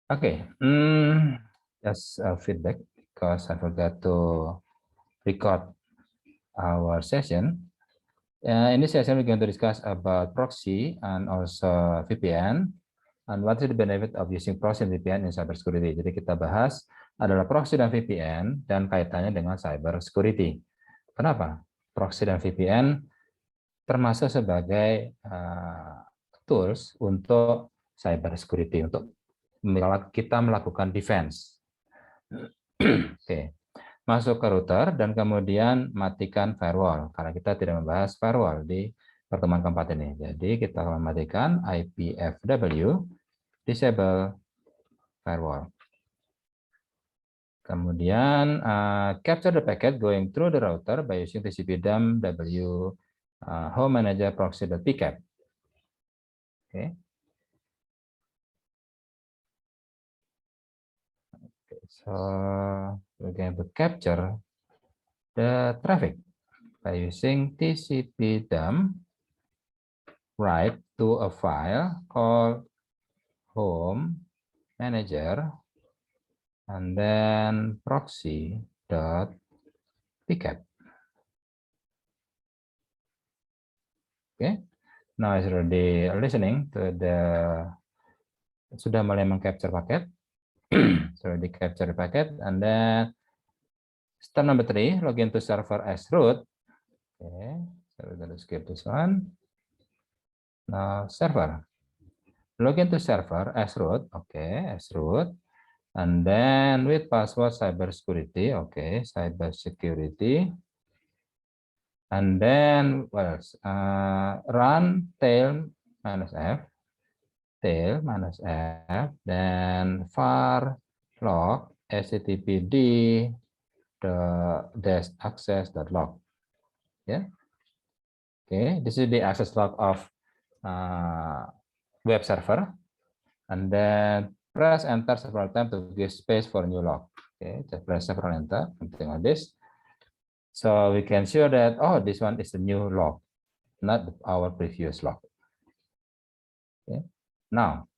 Okay, just feedback because I forgot to record our session. In this session, we're going to discuss about proxy and also VPN and what is the benefit of using proxy and VPN in cybersecurity. Jadi kita bahas adalah proxy dan VPN dan kaitannya dengan cybersecurity. Kenapa? Proxy dan VPN termasuk sebagai tools untuk cybersecurity, untuk kita melakukan defense. Oke. Masuk ke router dan kemudian matikan firewall karena kita tidak membahas firewall di pertemuan keempat ini. Jadi kita akan matikan IPFW, disable firewall. Kemudian capture the packet going through the router by using TCP/DUM w home manager proxy.pcap. Okay. So we're going to capture the traffic by using TCP/DUM write to a file called home manager and then proxy.pcap. Okay, now it's already listening to the sudah mulai mengcapture paket. So di capture the packet and then step number 3, login to server as root. Okay, so we're going to skip this one. Now server. Login to server as root. Okay, as root. And then with password cybersecurity. Okay, cybersecurity. And then what else? Run tail -f, tail -f, then var log httpd the dash access.log. Yeah. Okay, this is the access log of web server, and then press enter several times to give space for new log. Okay, just press several enter, something like this. So we can show that, oh, this one is a new log, not our previous log. Okay. Now,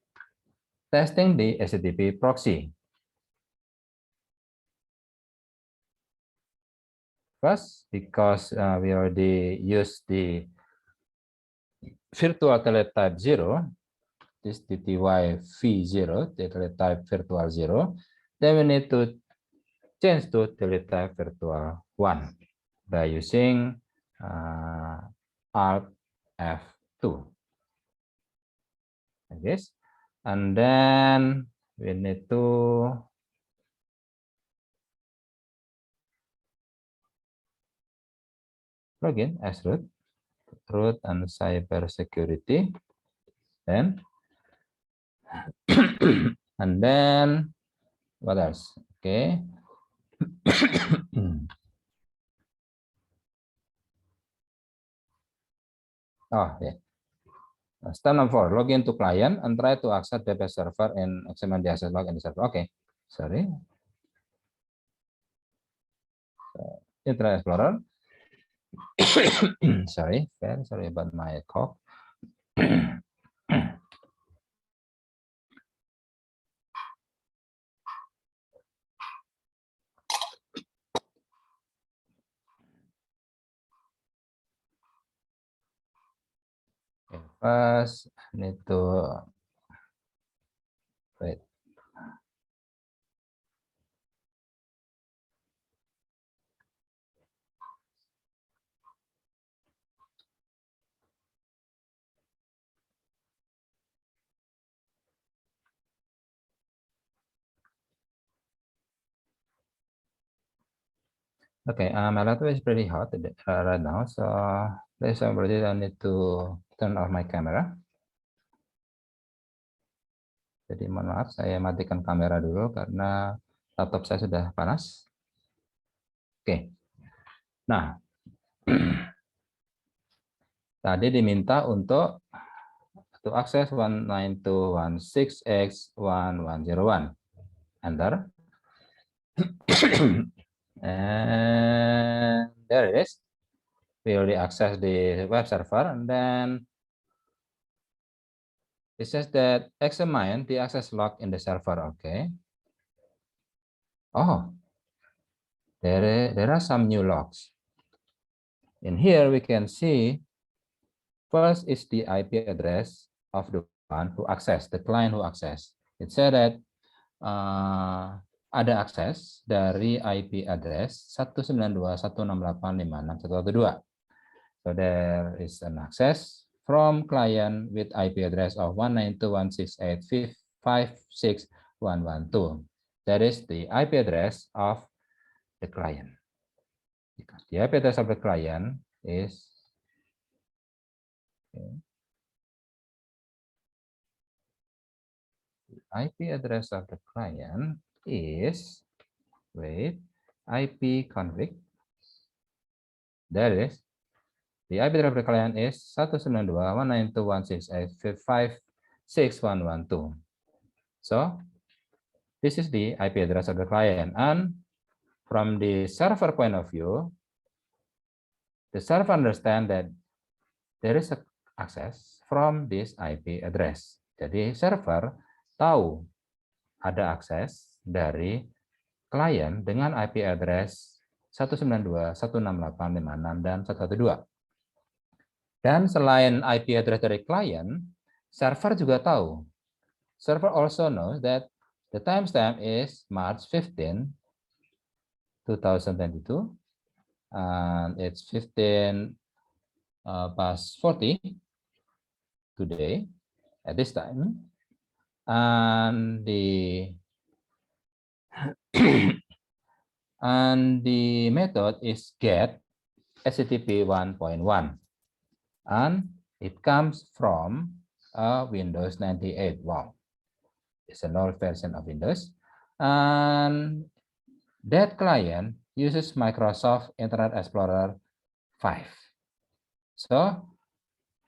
testing the HTTP proxy. First, because we already used the virtual teletype 0, this TTY v0, teletype virtual 0, then we need to change to teletype virtual 1 by using Alt F2. Like this. And then we need to login as root and cybersecurity. Then and then what else? Okay. Oh yeah. Step number 4, login to client and try to access the server and examine the access log in the server. Okay, sorry. Internet Explorer. Sorry, very sorry about my cough. First, I need to wait. Okay, my laptop is pretty hot right now, so please somebody I need to turn off my camera. Jadi mohon maaf, saya matikan kamera dulu karena laptop saya sudah panas. Oke, nah tadi diminta untuk to access 192.168.1101. Enter. And there it is. We already access the web server, and then It says that examine the access log in the server. Okay. Oh, there are some new logs. In here we can see first is the IP address of the one who access, the client who access. It said that ada akses dari IP address 192.168.56.112. So there is an access from client with IP address of 192.168.56.112. That is the IP address of the client. Because the IP address of the client is IP address of the client is IP config. That is the IP address of the client is 192.192.168.56.112. So this is the IP address of the client, and from the server point of view, the server understand that there is a access from this IP address. Jadi server tahu ada akses dari klien dengan IP address 192.168.56 dan 112. Dan selain IP address dari klien, server juga tahu. Server also knows that the timestamp is March 15, 2022, and it's 15 past 40 today at this time, and the method is get HTTP 1.1, and it comes from Windows 98. Wow, it's an old version of Windows, and that client uses Microsoft Internet Explorer 5. So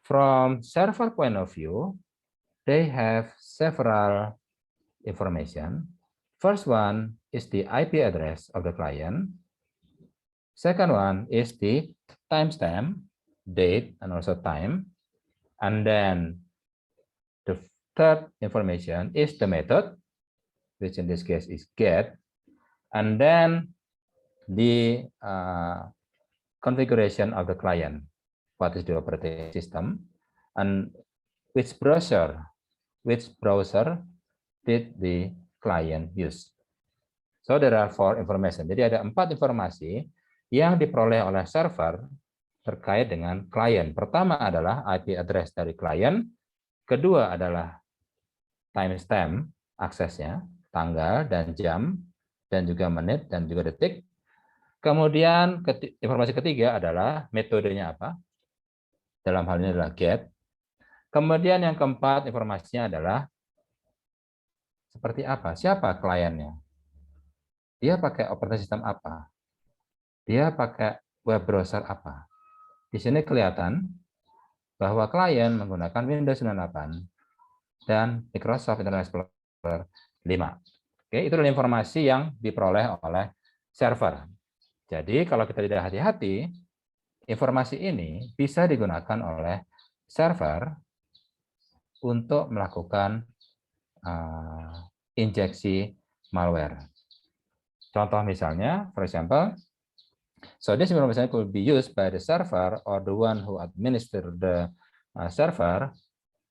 from server point of view, they have several information. First one is the IP address of the client. Second one is the timestamp, date, and also time. And then the third information is the method, which in this case is get. And then the configuration of the client. What is the operating system? And which browser did the client use? So there are 4 information. Jadi ada 4 informasi yang diperoleh oleh server terkait dengan klien. Pertama adalah IP address dari klien. Kedua adalah timestamp aksesnya, tanggal dan jam, dan juga menit dan juga detik. Kemudian informasi ketiga adalah metodenya apa. Dalam hal ini adalah get. Kemudian yang keempat informasinya adalah seperti apa, siapa kliennya, dia pakai operating system apa, dia pakai web browser apa. Di sini kelihatan bahwa klien menggunakan Windows 98 dan Microsoft Internet Explorer 5. Oke, itu adalah informasi yang diperoleh oleh server. Jadi kalau kita tidak hati-hati, informasi ini bisa digunakan oleh server untuk melakukan injeksi malware. Contoh misalnya, for example, so this information could be used by the server or the one who administer the server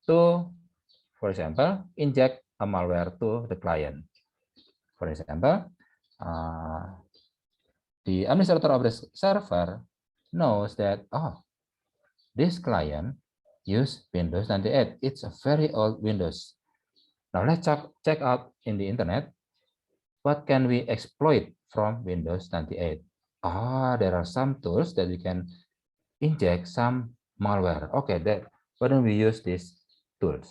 to, for example, inject a malware to the client. For example, the administrator of the server knows that, oh, this client use Windows 98. It's a very old Windows. Now let's check out in the internet. What can we exploit from Windows 98? There are some tools that we can inject some malware. Okay, why don't we use these tools?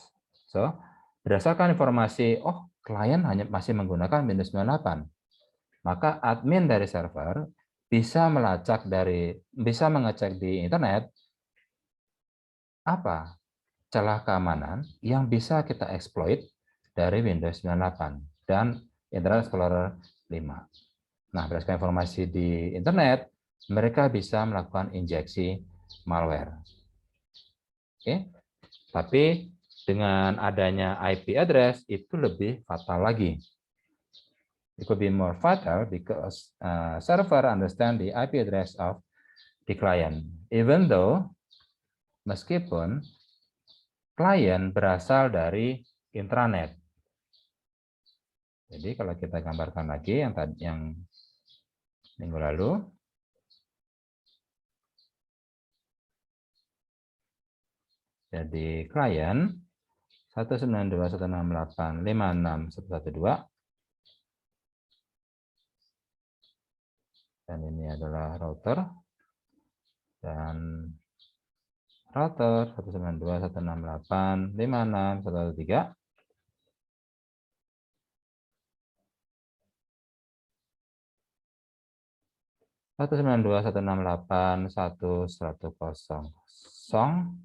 So berdasarkan informasi, oh klien hanya masih menggunakan Windows 98, maka admin dari server bisa mengecek di internet apa celah keamanan yang bisa kita exploit dari Windows 98 dan Internet Explorer 5. Nah, berdasarkan informasi di internet, mereka bisa melakukan injeksi malware. Oke, tapi dengan adanya IP address itu lebih fatal lagi. It could be more fatal because server understand the IP address of the client, even though meskipun klien berasal dari intranet. Jadi kalau kita gambarkan lagi yang minggu lalu, jadi klien 192.168.56.112 dan ini adalah router dan router 192.168.56.113. Satu 192.168.1.100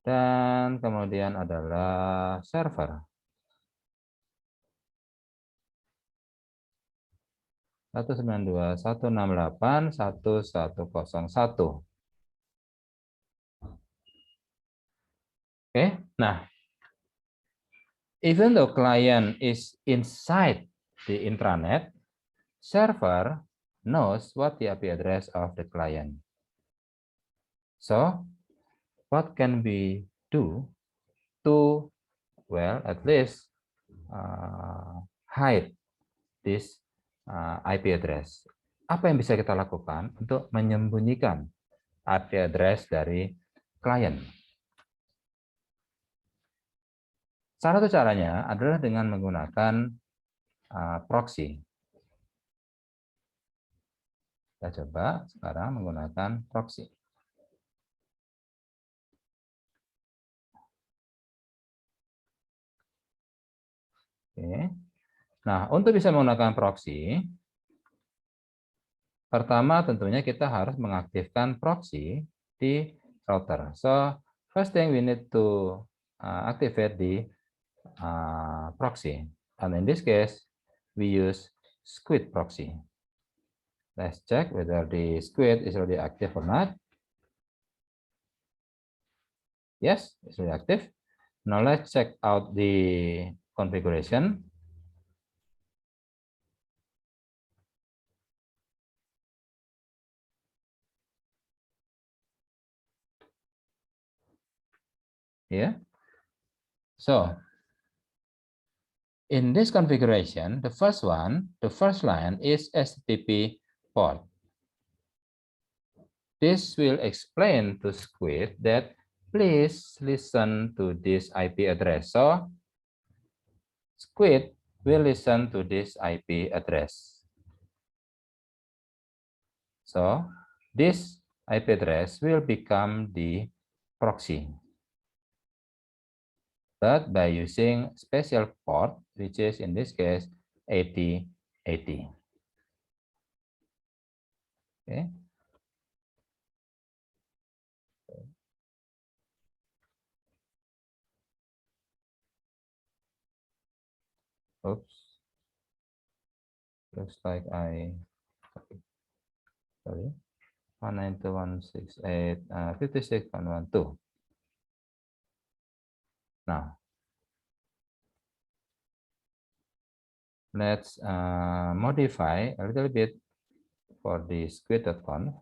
dan kemudian adalah server 192.168.1.101. Oke, nah, even though client is inside the intranet, server knows what the IP address of the client. So, what can we do to, well, at least hide this IP address? Apa yang bisa kita lakukan untuk menyembunyikan IP address dari klien? Salah satu caranya adalah dengan menggunakan proxy. Kita coba sekarang menggunakan proxy. Oke. Nah, untuk bisa menggunakan proxy, pertama tentunya kita harus mengaktifkan proxy di router. So, first thing we need to activate the proxy. And in this case, we use Squid proxy. Let's check whether the Squid is already active or not. Yes, it's already active. Now let's check out the configuration. Yeah. So in this configuration, the first line is HTTP port. This will explain to Squid that please listen to this IP address. So Squid will listen to this IP address. So this IP address will become the proxy, but by using special port, which is in this case 8080. Okay. Oops. Looks like sorry. 192.168.56.112. Now, let's modify a little bit for the squid.conf.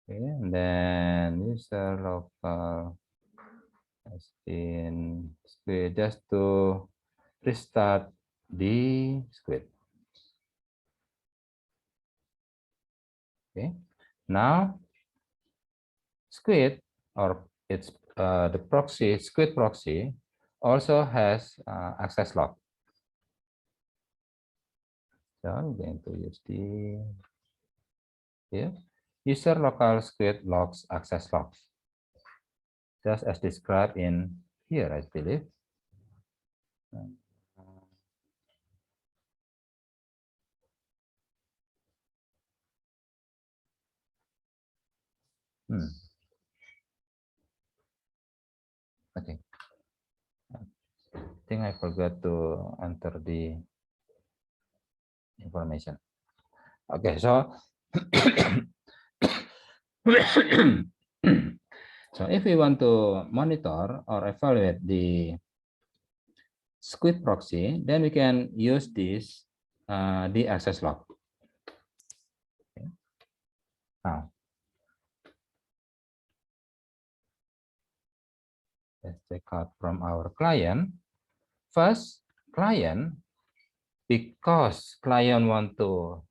Okay, and then user local has been squid just to restart the squid. Okay, now squid or it's the proxy squid proxy also has access log. So I'm going to use the here user local squid logs access logs, just as described in here, I believe. Okay. I think I forgot to enter the information. Okay, so so if we want to monitor or evaluate the Squid proxy, then we can use this the access log. Okay. Now, let's check out from our client. First, client, because client want to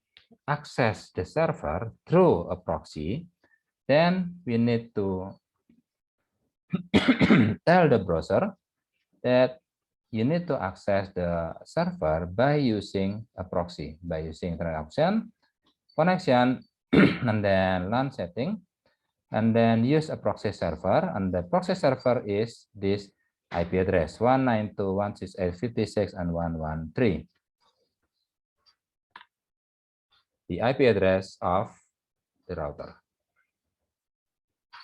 access the server through a proxy, then we need to tell the browser that you need to access the server by using a proxy, by using transaction, connection, and then LAN setting, and then use a proxy server, and the proxy server is this IP address 192.168.56 and 113. The IP address of the router.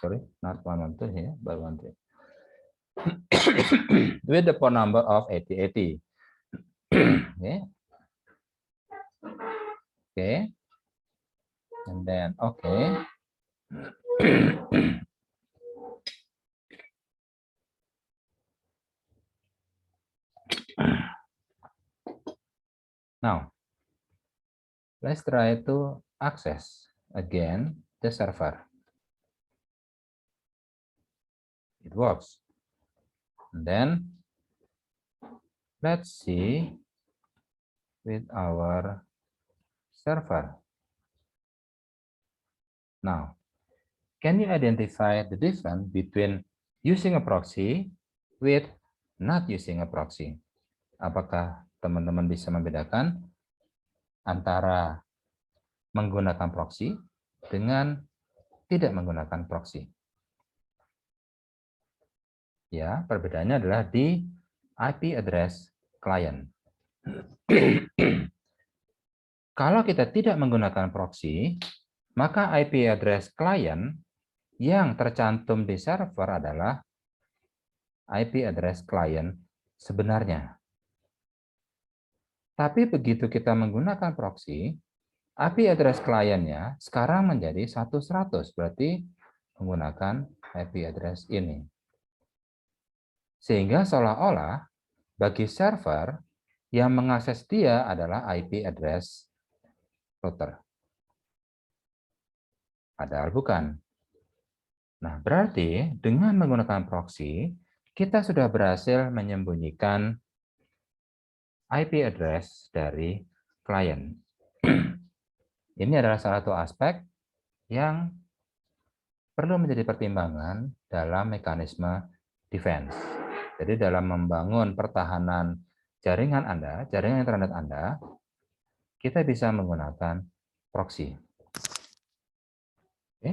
Sorry, not 112 here, but 13. With the port number of 8080. Okay. Okay. And then okay. Now, let's try to access again the server. It works. And then let's see with our server. Now, can you identify the difference between using a proxy with not using a proxy? Apakah teman-teman bisa membedakan antara menggunakan proxy dengan tidak menggunakan proxy? Ya, perbedaannya adalah di IP address client. Kalau kita tidak menggunakan proxy, maka IP address client yang tercantum di server adalah IP address client sebenarnya. Tapi begitu kita menggunakan proxy, IP address kliennya sekarang menjadi 100, berarti menggunakan IP address ini. Sehingga seolah-olah bagi server yang mengakses dia adalah IP address router. Padahal bukan. Nah, berarti dengan menggunakan proxy, kita sudah berhasil menyembunyikan IP address dari klien. Ini adalah salah satu aspek yang perlu menjadi pertimbangan dalam mekanisme defense. Jadi dalam membangun pertahanan jaringan Anda, jaringan internet Anda, kita bisa menggunakan proxy. Oke.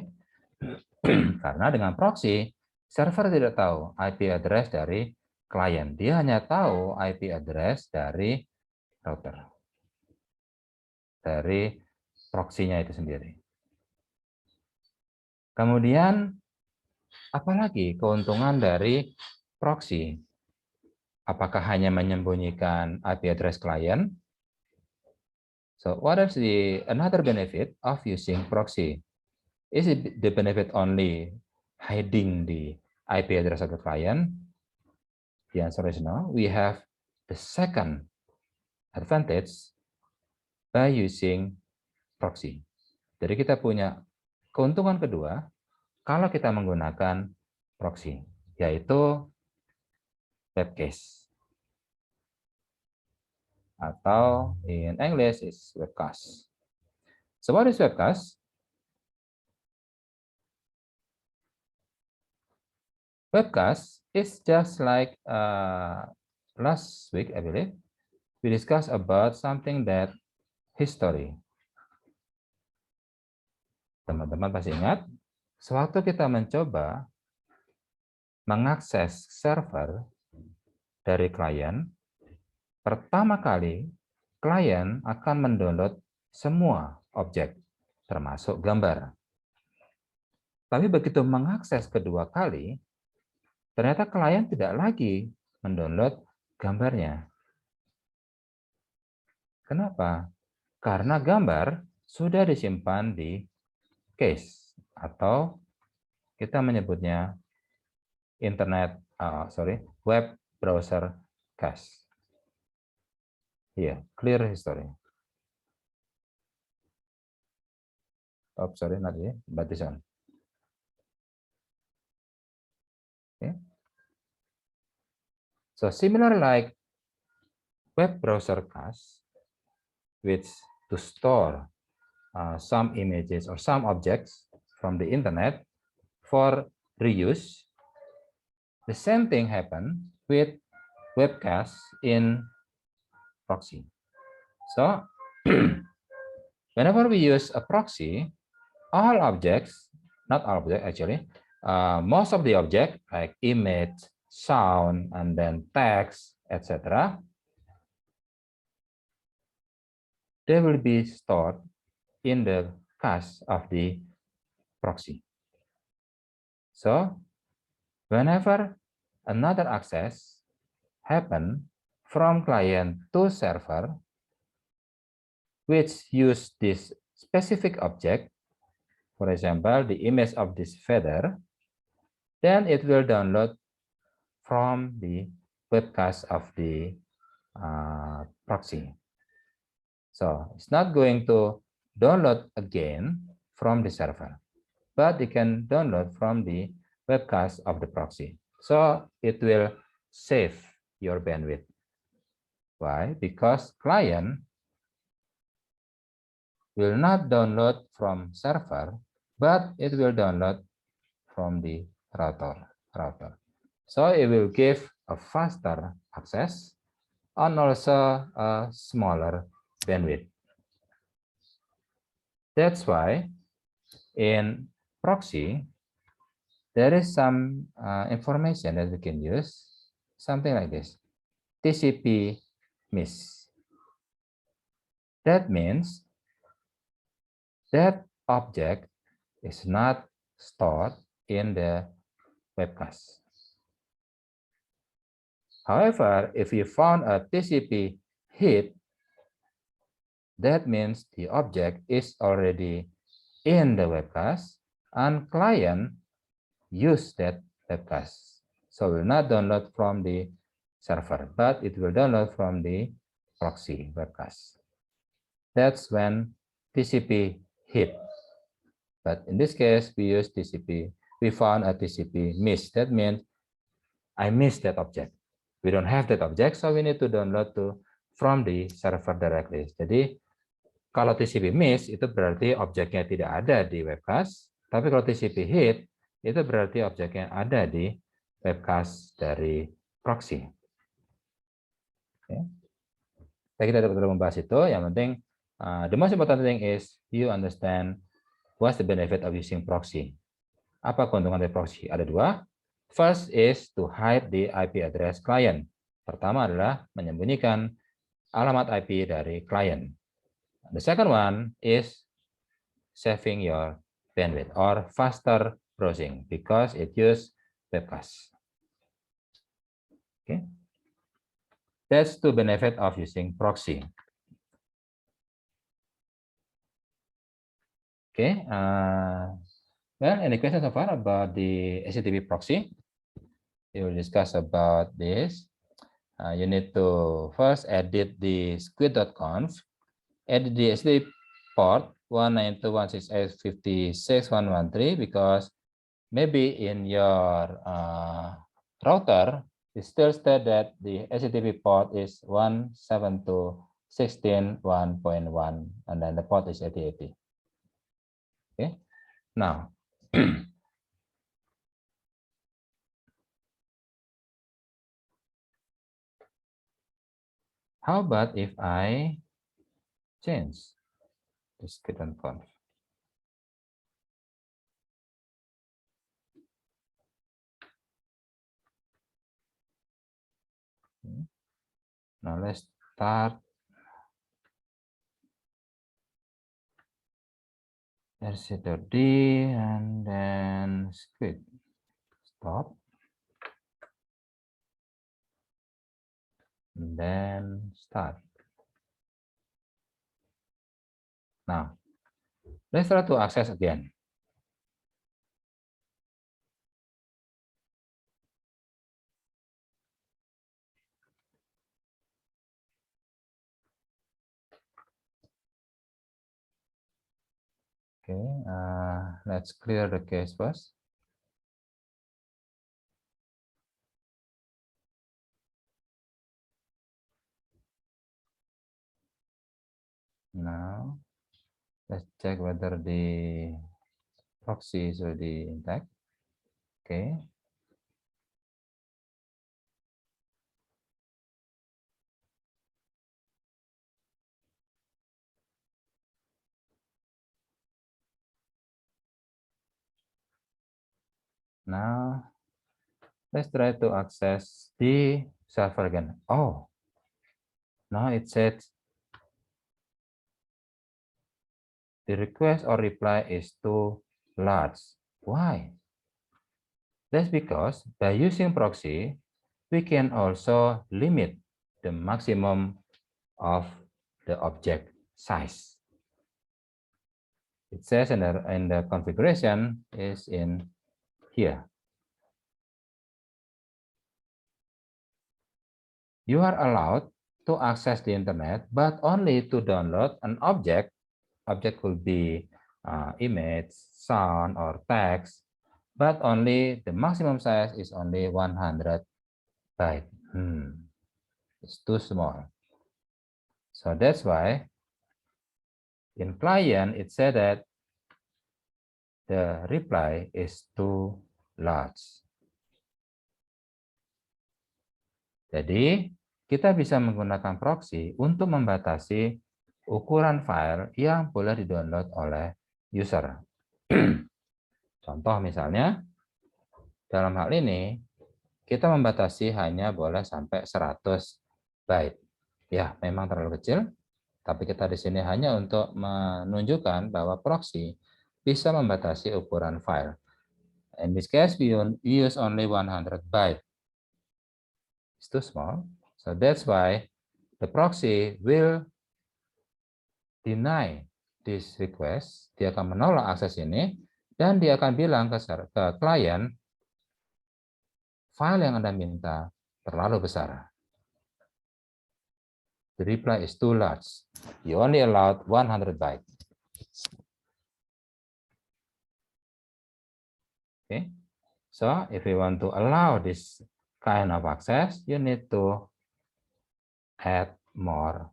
Karena dengan proxy, server tidak tahu IP address dari klien. Dia hanya tahu IP address dari router. Dari proxy-nya itu sendiri. Kemudian, apalagi keuntungan dari proxy? Apakah hanya menyembunyikan IP address klien? So, what is another benefit of using proxy? Is it the benefit only hiding the IP address of the client? The answer is no. We have the second advantage by using proxy. Jadi kita punya keuntungan kedua kalau kita menggunakan proxy, yaitu webcast. Atau in English is webcast. So what is webcast? Webcast is just like last week, I believe, we discussed about something that history. Teman-teman pasti ingat, sewaktu kita mencoba mengakses server dari klien, pertama kali klien akan mendownload semua objek, termasuk gambar. Tapi begitu mengakses kedua kali, ternyata klien tidak lagi mendownload gambarnya. Kenapa? Karena gambar sudah disimpan di cache atau kita menyebutnya web browser cache. Here, clear history. Oh, sorry, not here, but this one. Okay. So similar like web browser cache, which to store some images or some objects from the internet for reuse, the same thing happen with web cache in proxy. So whenever we use a proxy, all objects, not all objects actually, most of the object like image, sound, and then text, etc., they will be stored in the cache of the proxy. So whenever another access happen from client to server, which use this specific object, for example, the image of this feather, then it will download from the webcast of the proxy. So it's not going to download again from the server, but it can download from the webcast of the proxy. So it will save your bandwidth. Why? Because client will not download from server, but it will download from the router. So it will give a faster access and also a smaller bandwidth. That's why in proxy, there is some information that we can use, something like this, TCP miss. That means that object is not stored in the webcast. However, if you found a TCP hit, that means the object is already in the webcast and client use that webcast. So will not download from the server, but it will download from the proxy webcast. That's when TCP hit. But in this case, we use TCP. We found a TCP miss. That means I missed that object. We don't have that object, so we need to download from the server directly. Jadi kalau TCP miss itu berarti objeknya tidak ada di webcast, tapi kalau TCP hit itu berarti objeknya ada di webcast dari proxy. Okay. Kita tidak perlu membahas itu. Yang penting, the most important thing is you understand what's the benefit of using proxy. Apa keuntungan dari proxy? Ada dua. First is to hide the IP address client. Pertama adalah menyembunyikan alamat IP dari client. The second one is saving your bandwidth or faster browsing because it uses webcast. Okay, that's the benefit of using proxy. Okay, well, any questions so far about the HTTP proxy? We will discuss about this. You need to first edit the squid.conf, edit the HTTP port 192.168.56.113 because maybe in your router it still states that the HTTP port is 172.16.1.1 and then the port is 8080. Okay, now how about if I change this squid.conf? Now let's start rc.d and then squid. Stop. And then start. Now, let's try to access again. Okay, let's clear the cache first. Now, let's check whether the proxy is already intact. Okay. Now, let's try to access the server again. Oh, now it says the request or reply is too large. Why? That's because by using proxy, we can also limit the maximum of the object size. It says in the configuration is in here. You are allowed to access the internet, but only to download an object. Object could be image, sound, or text, but only the maximum size is only 100 byte. It's too small. So that's why in client it said that the reply is too large. Jadi kita bisa menggunakan proxy untuk membatasi ukuran file yang boleh di-download oleh user. Contoh misalnya, dalam hal ini, kita membatasi hanya boleh sampai 100 byte. Ya, memang terlalu kecil, tapi kita di sini hanya untuk menunjukkan bahwa proxy bisa membatasi ukuran file. In this case, we use only 100 byte. It's too small, so that's why the proxy will deny this request. Dia akan menolak akses ini, dan dia akan bilang ke klien, file yang Anda minta terlalu besar. The reply is too large. You only allowed 100 byte. Okay, so if you want to allow this kind of access, you need to add more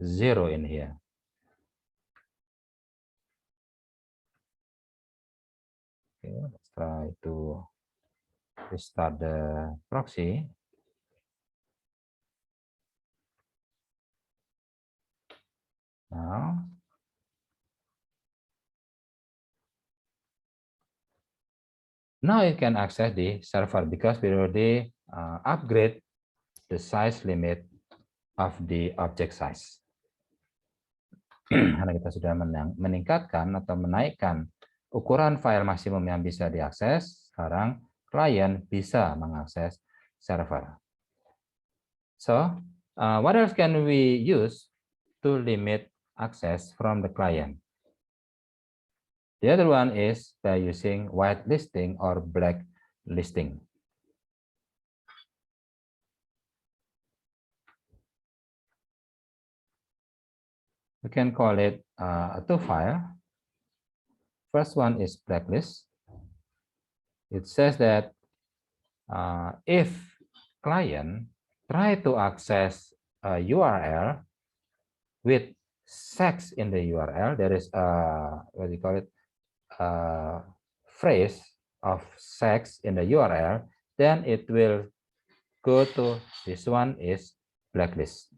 zero in here. Okay, let's try to restart the proxy. Now you can access the server because we already upgrade the size limit of the object size. Karena kita sudah meningkatkan atau menaikkan ukuran file maksimum yang bisa diakses, sekarang klien bisa mengakses server. So, what else can we use to limit access from the client? The other one is by using whitelisting or blacklisting. We can call it a two file. First one is blacklist. It says that if client try to access a URL with sex in the URL, there is a what do you call it? A phrase of sex in the URL, then it will go to this one is blacklist.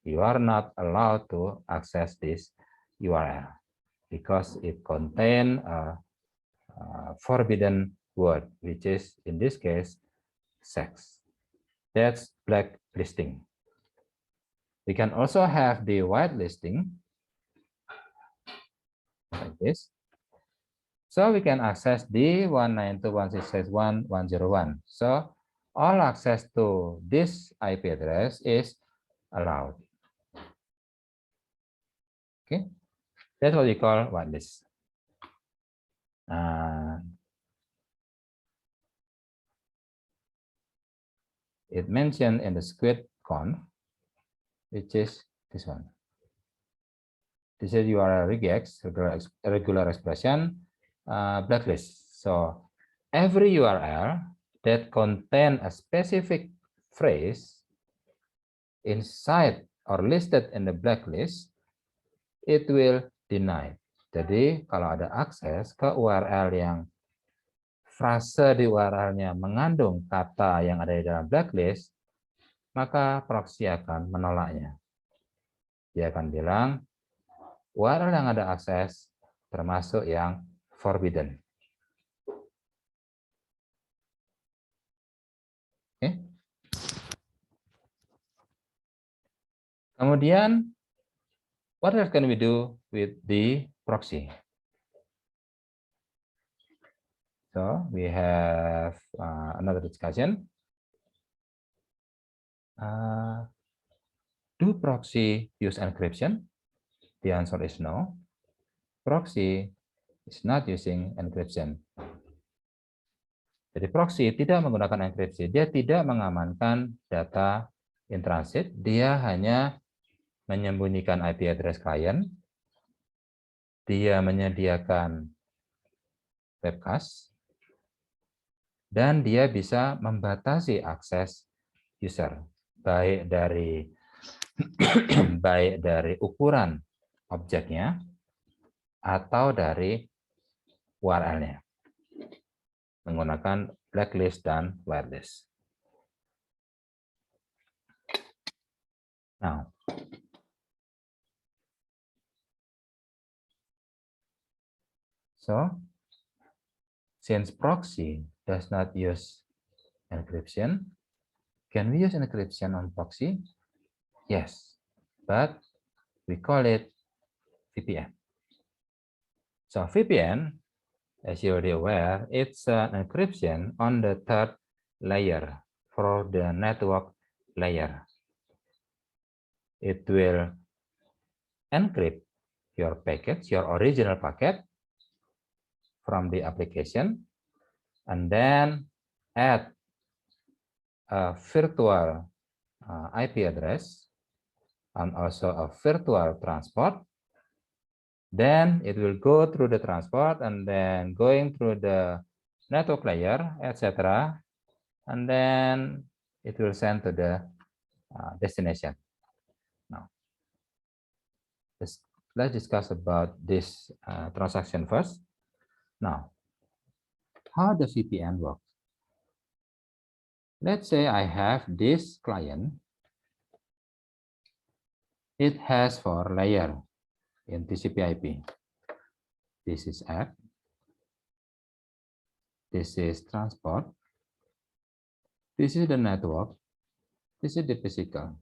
You are not allowed to access this URL because it contains a forbidden word, which is in this case sex. That's blacklisting. We can also have the whitelisting. like this. So we can access the 192.168.1.101. So all access to this IP address is allowed. Okay, that's what we call whitelist. It mentioned in the squid conf, which is this one. This is URL regex, regular expression, blacklist. So every URL that contain a specific phrase inside or listed in the blacklist, it will deny. Jadi kalau ada akses ke URL yang frase di URL-nya mengandung kata yang ada di dalam blacklist, maka proxy akan menolaknya. Dia akan bilang, URL yang ada akses termasuk yang forbidden. Oke. Kemudian, what else can we do with the proxy? So, we have another discussion. Do proxy use encryption? The answer is no. Proxy is not using encryption. Jadi proxy tidak menggunakan enkripsi. Dia tidak mengamankan data in transit. Dia hanya menyembunyikan IP address klien. Dia menyediakan webcast. Dan dia bisa membatasi akses user. Baik dari ukuran objeknya atau dari URL-nya. Menggunakan blacklist dan whitelist. Now, so since proxy does not use encryption, can we use encryption on proxy? Yes, but we call it VPN. So VPN, as you're already aware, it's an encryption on the third layer for the network layer. It will encrypt your packet, your original packet from the application, and then add a virtual IP address and also a virtual transport. Then it will go through the transport and then going through the network layer, etc. And then it will send to the destination. Now, let's discuss about this transaction first. Now, how the VPN works? Let's say I have this client. It has 4 layers in TCP/IP. This is app. This is transport. This is the network. This is the physical.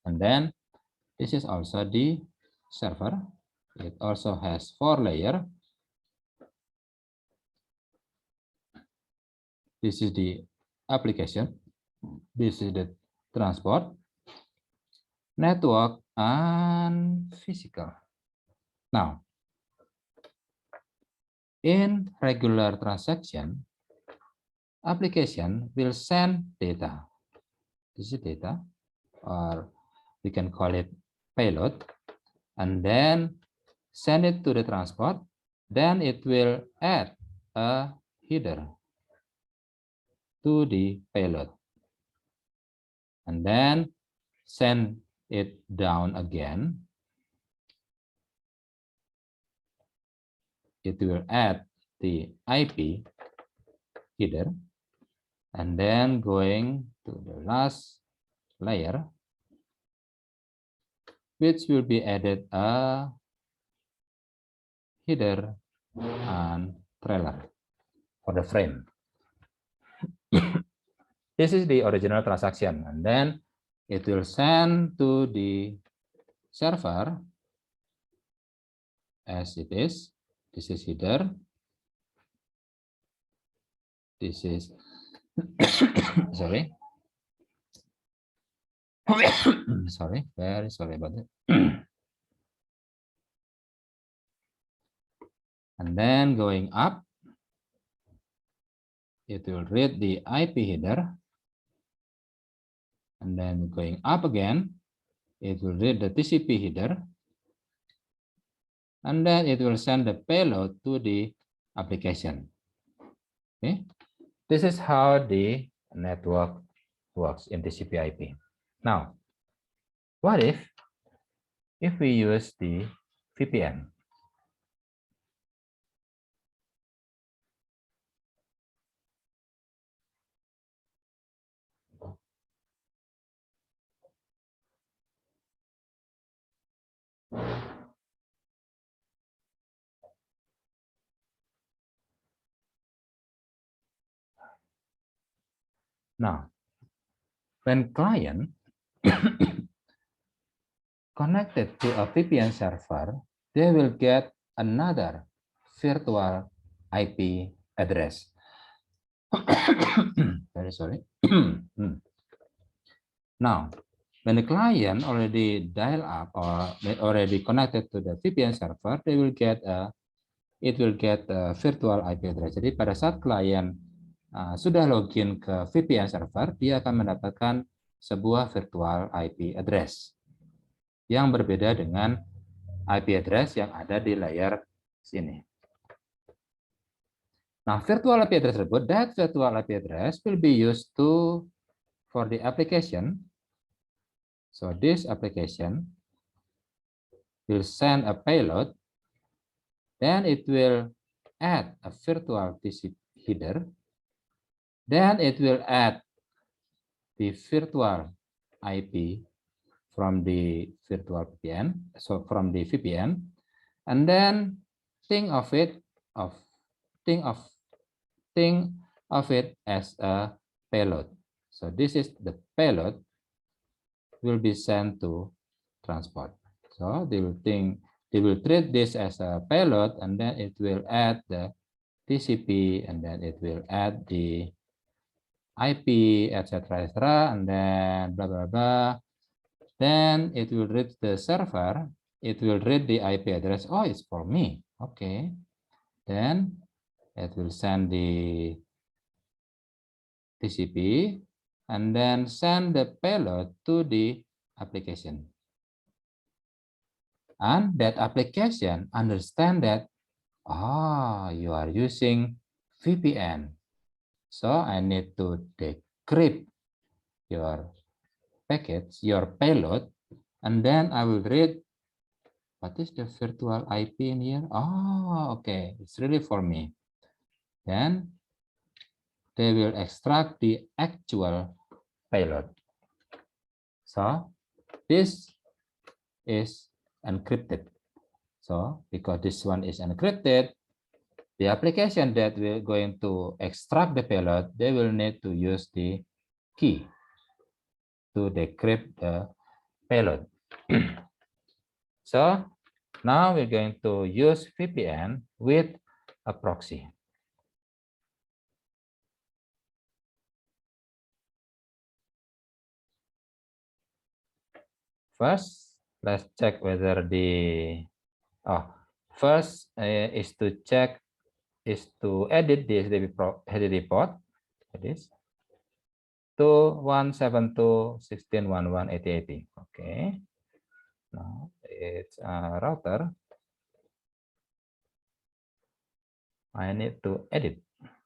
And then this is also the server. It also has 4 layers. This is the application. This is the transport, network, and physical. Now, in regular transaction, application will send data. This is data, or we can call it payload, and then send it to the transport. Then it will add a header to the payload, and then send it down again. It will add the IP header, and then going to the last layer, which will be added a header and trailer for the frame. This is the original transaction, and then it will send to the server as it is. This is header. This is sorry. Sorry, very sorry about it. And then going up, it will read the IP header. And then going up again, it will read the TCP header. And then it will send the payload to the application. Okay, this is how the network works in TCP/IP. Now, what if we use the VPN? Now, when client connected to a VPN server, they will get another virtual IP address. Very sorry. Now, when the client already dial up or already connected to the VPN server, they will get a virtual IP address. Jadi pada saat klien sudah login ke VPN server, dia akan mendapatkan sebuah virtual IP address yang berbeda dengan IP address yang ada di layar sini. Nah, virtual IP address tersebut, that virtual IP address will be used for the application. So this application will send a payload, then it will add a virtual TCP header, then it will add the virtual IP from the virtual VPN, so from the VPN, and then think of it as a payload. So this is the payload will be sent to transport. So they will treat this as a payload, and then it will add the TCP, and then it will add the IP, etc., and then blah blah blah. Then it will read the server. It will read the IP address. Oh, it's for me. Okay. Then it will send the TCP and then send the payload to the application. And that application understand that, you are using VPN. So I need to decrypt your packets, your payload, and then I will read what is the virtual IP in here. Okay, it's really for me. Then they will extract the actual payload. So this is encrypted. So because this one is encrypted, the application that will going to extract the payload, they will need to use the key to decrypt the payload. So now we're going to use VPN with a proxy. First, let's check whether the first is to edit the HTTP port. It is 172.16.11.80.80. Okay. Now it's a router. I need to edit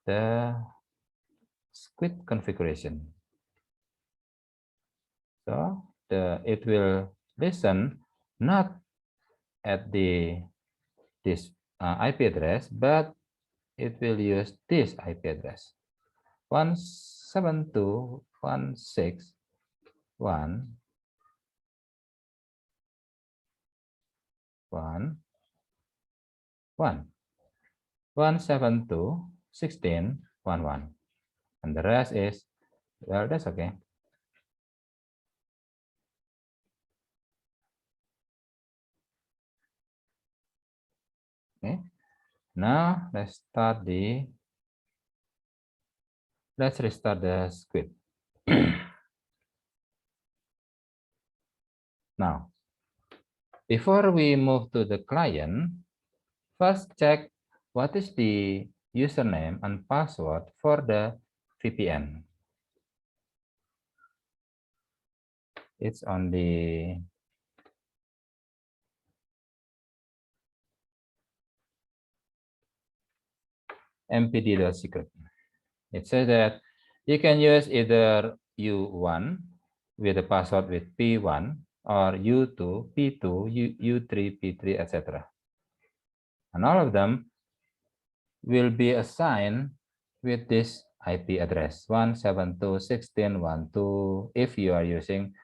the script configuration. So it will listen not at this IP address, but it will use this IP address 172.168.1.1.1.1, and the rest is, well, that's okay. Okay. Now let's restart the script. Now, before we move to the client, first check what is the username and password for the VPN. It's on the mpd.secret. It says that you can use either U1 with the password with P1 or U2, P2, U3, P3, etc. And all of them will be assigned with this IP address 172.16.1.2 if you are using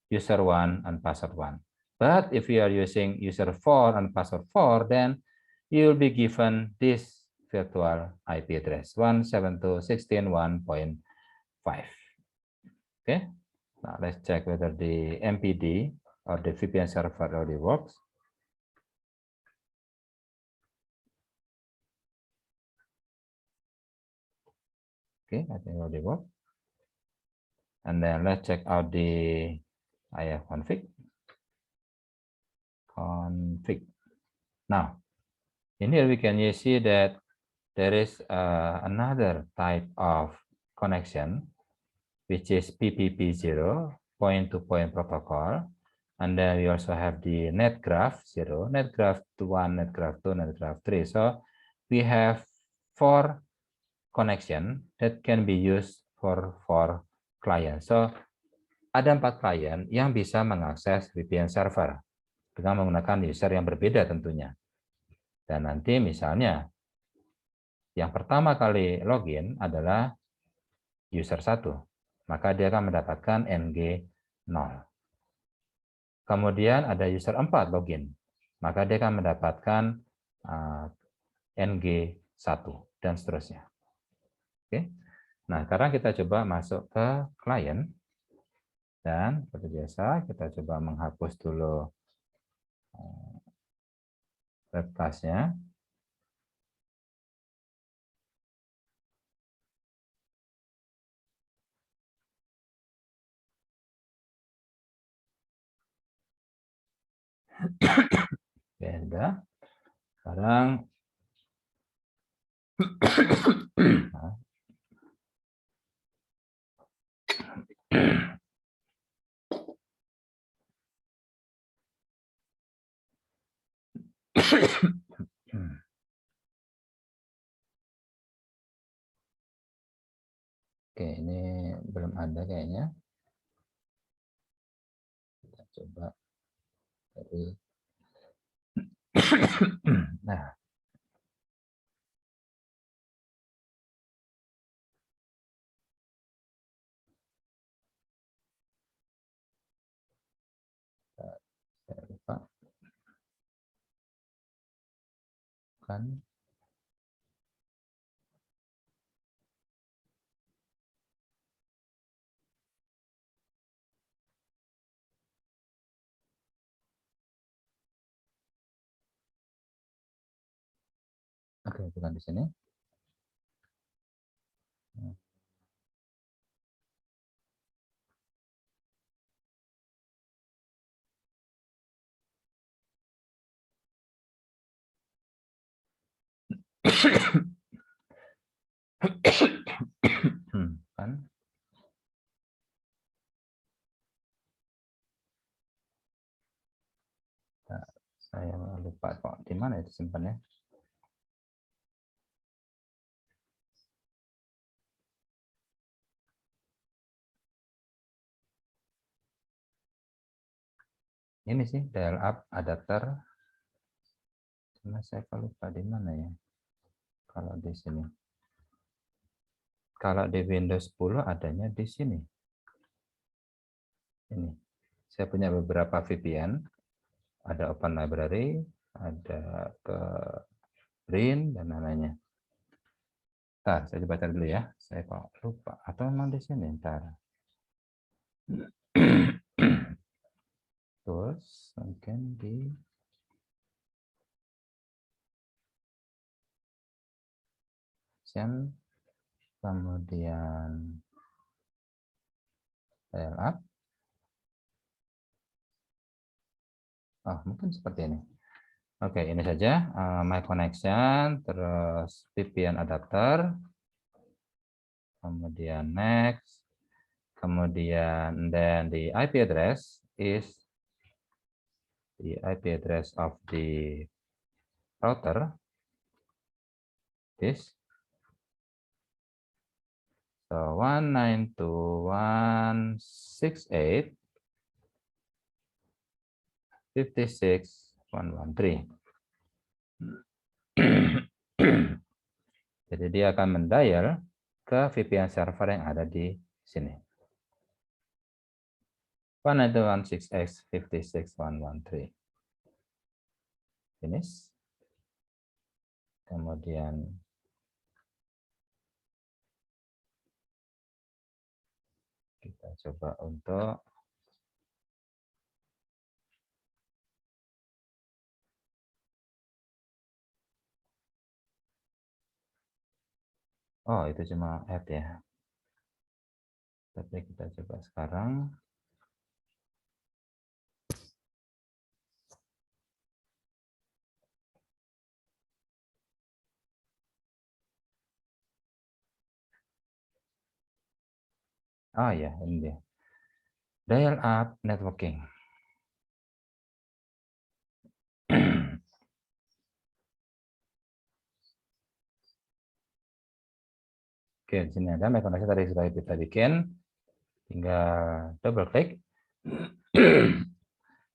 user 1 and password 1. But if you are using user 4 and password 4, then you will be given this virtual IP address 172.16.1.5. Okay, now let's check whether the MPD or the VPN server already works. Okay, I think it already works. And then let's check out the ifconfig. Now, in here we can see that there is another type of connection, which is PPP0, point-to-point protocol. And then we also have the netgraph 0, netgraph 1, netgraph 2, netgraph 3. So we have 4 connection that can be used for 4 clients. So ada 4 klien yang bisa mengakses VPN server dengan menggunakan user yang berbeda tentunya. Dan nanti misalnya yang pertama kali login adalah user 1, maka dia akan mendapatkan NG 0. Kemudian ada user 4 login, maka dia akan mendapatkan NG 1 dan seterusnya. Oke. Nah, sekarang kita coba masuk ke klien dan seperti biasa kita coba menghapus dulu webcast-nya. Ya, sudah. Sekarang oke, ini belum ada kayaknya. Kita coba dari nah, saya lupa kan. Oke, bukan di sini. Kan nah, saya lupa kok di mana itu simpannya. Ini sih dial up adapter. Cuma saya lupa di mana ya. Kalau di sini. Kalau di Windows 10 adanya di sini. Ini. Saya punya beberapa VPN. Ada Open Library, ada ke Green dan lainnya. Ntar, saya coba cari dulu ya. Saya kok lupa. Atau memang di sini, ntar. Terus, mungkin di connection, kemudian dial up. Oh, mungkin seperti ini. Oke, ini saja my connection, terus VPN adapter, kemudian next, kemudian then the IP address is the IP address of the router. This so 192.168.56.113. Jadi dia akan mendial ke VPN server yang ada di sini. 192.168.56.113. Finish. Kemudian kita coba untuk itu cuma add ya. Tapi kita coba sekarang. Ya, ini dia. Dial up networking. Oke, di sini ada metodologi tadi sudah kita bikin. Tinggal double klik.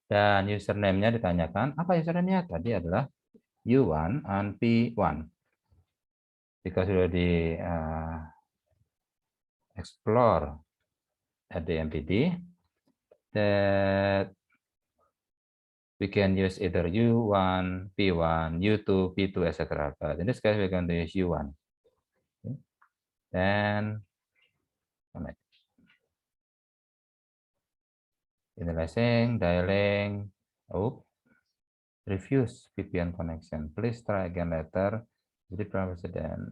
Dan username-nya ditanyakan. Apa username-nya? Tadi adalah U1 and P1. Jika sudah di explore at the MPD, that we can use either U1, P1, U2, P2, etc. But in this case, we're going to use U1. Okay. Then connect. Initializing, dialing, refuse VPN connection. Please try again later. Jadi privacy dan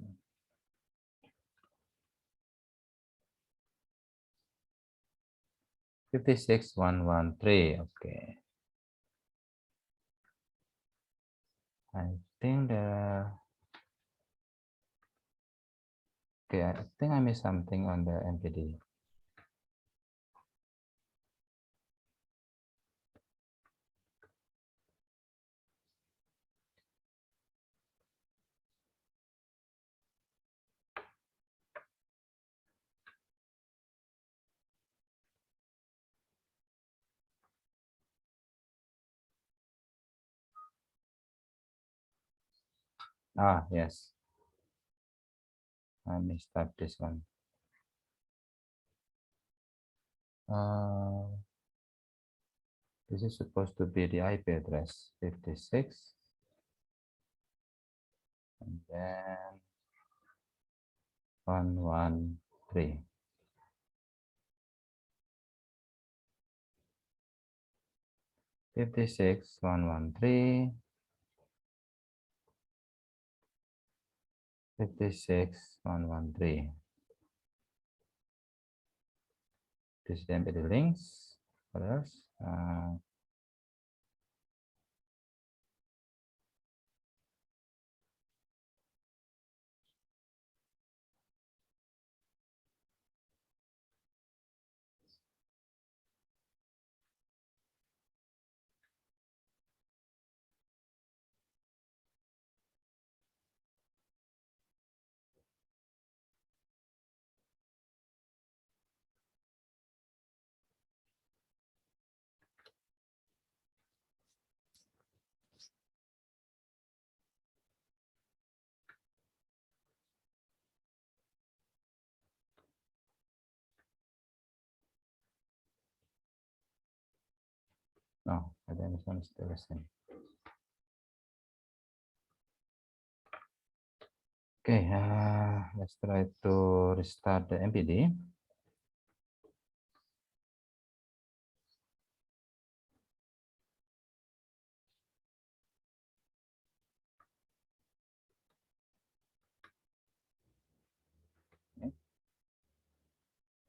56113. Okay. I think I think I missed something on the MPD. Yes. I missed up this one. This is supposed to be the IP address 56 and then 113. This is the embedded links. What else? No, I think this one is still the same. Okay, let's try to restart the MPD.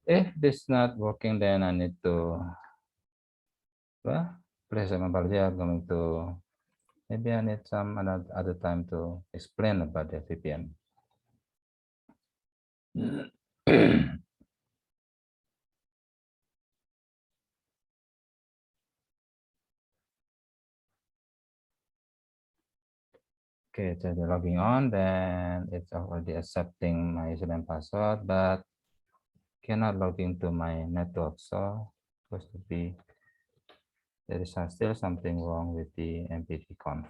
If this not working, then I need to please apologize. I'm going to maybe I need some other time to explain about the VPN. Okay, just logging on, then it's already accepting my username password, but cannot log into my network. So supposed to be there is still something wrong with the MPD conf.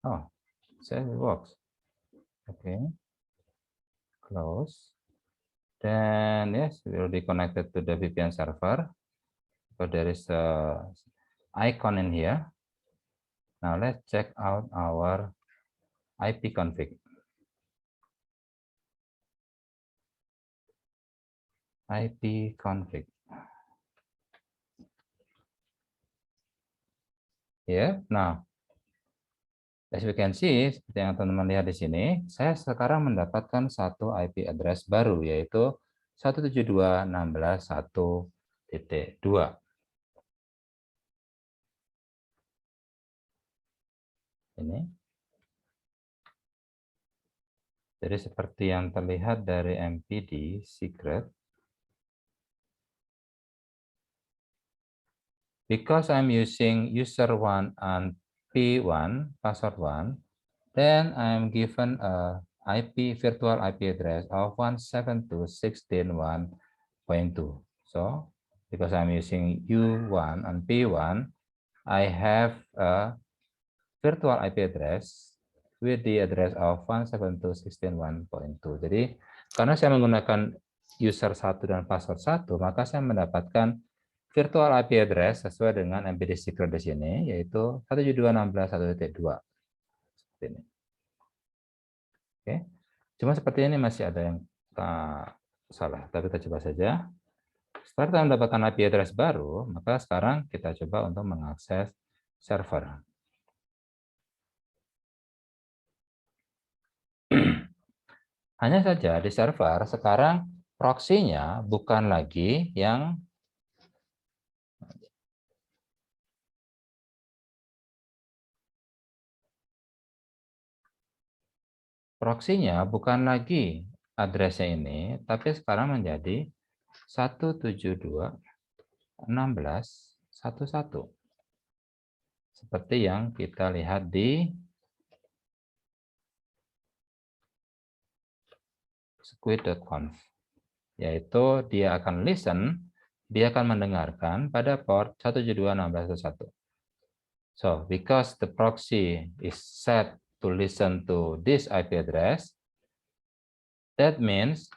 Oh, says it works. Okay, close. Then yes, we will be connected to the VPN server. So there is a icon in here. Now let's check out our IP config. IP config. Ya, now as we can see, seperti yang teman-teman lihat di sini, saya sekarang mendapatkan satu IP address baru, yaitu 172.16.1.2. Ini. Jadi seperti yang terlihat dari MPD secret, because I'm using user1 and P1, password 1, then I'm given a virtual IP address of 172.16.1.2. So, because I'm using U1 and P1, I have a virtual IP address with the address of 172.16.1.2. Jadi, karena saya menggunakan user 1 dan password 1, maka saya mendapatkan virtual IP address sesuai dengan MPD secret di sini, yaitu 172.16.1.2. Seperti ini. Oke. Cuma seperti ini masih ada yang salah, tapi kita coba saja. Setelah kita mendapatkan IP address baru, maka sekarang kita coba untuk mengakses server. Hanya saja di server sekarang proxy-nya bukan lagi yang address-nya ini, tapi sekarang menjadi 172.16.1.1. Seperti yang kita lihat di squid.conf, yaitu dia akan mendengarkan pada port 172.16.1. So, because the proxy is set to listen to this IP address, that means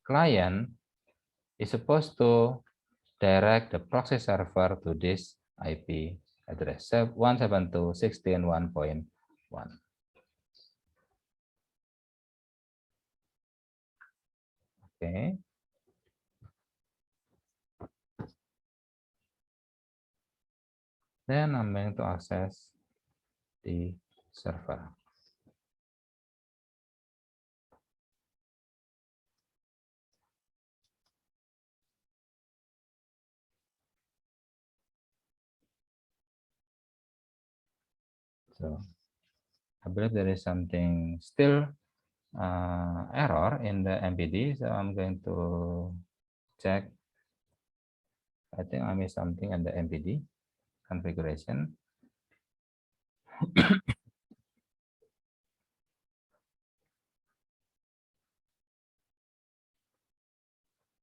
client is supposed to direct the proxy server to this IP address 172.16.1.1. Okay. Then I'm going to access the server. So I believe there is something still error in the MPD, so I'm going to check. I think I missed something in the MPD configuration.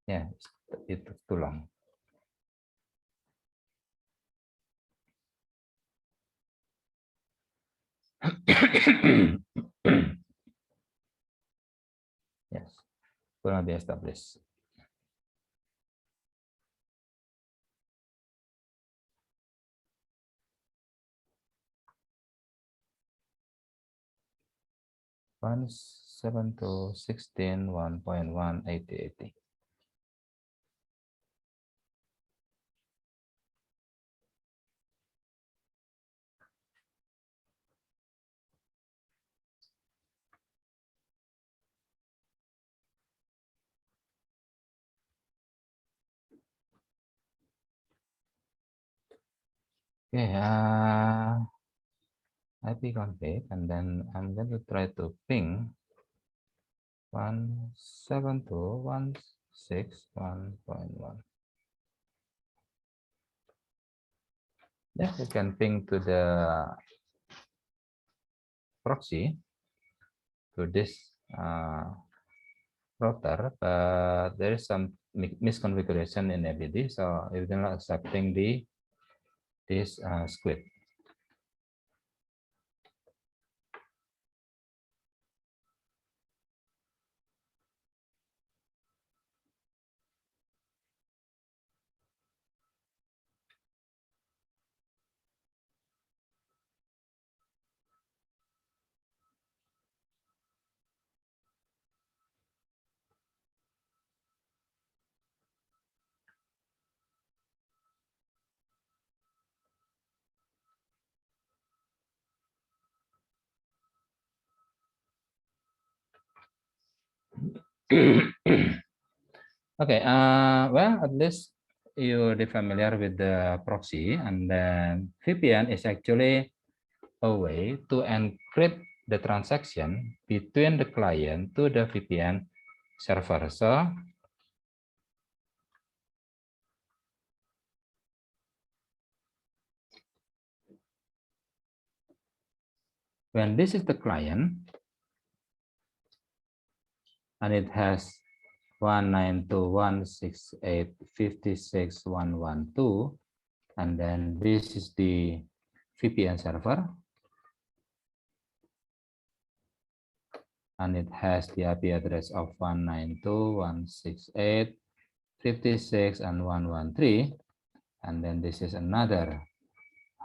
Yeah, it took too long. Yes, will not be established. One 7 to 16 1.1 80. Okay, IP config, and then I'm going to try to ping 172.161.1. Yes, you can ping to the proxy to this router, but there is some misconfiguration in ABD, so it will not accepting this script. Okay, well, at least you're familiar with the proxy, and then VPN is actually a way to encrypt the transaction between the client to the VPN server. So when this is the client and it has 192.168.56.112, and then this is the VPN server, and it has the IP address of 192.168.56 and 113, and then this is another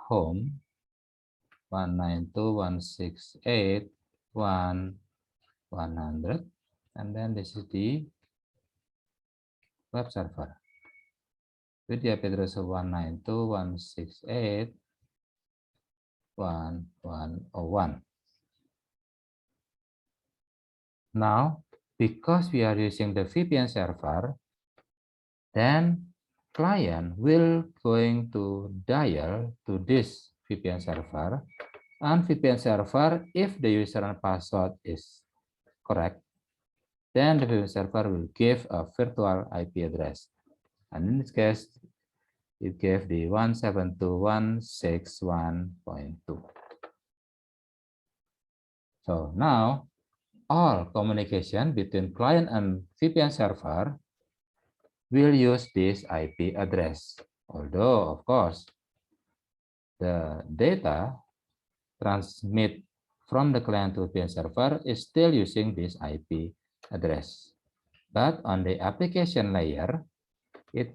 home 192.168.100, and then this is the web server with the IP address of 192.168.1.101. Now, because we are using the VPN server, then client will going to dial to this VPN server, and VPN server, if the user and password is correct, then the VPN server will give a virtual IP address. And in this case, it gave the 172.161.2. So now, all communication between client and VPN server will use this IP address. Although, of course, the data transmit from the client to VPN server is still using this IP address. But on the application layer, it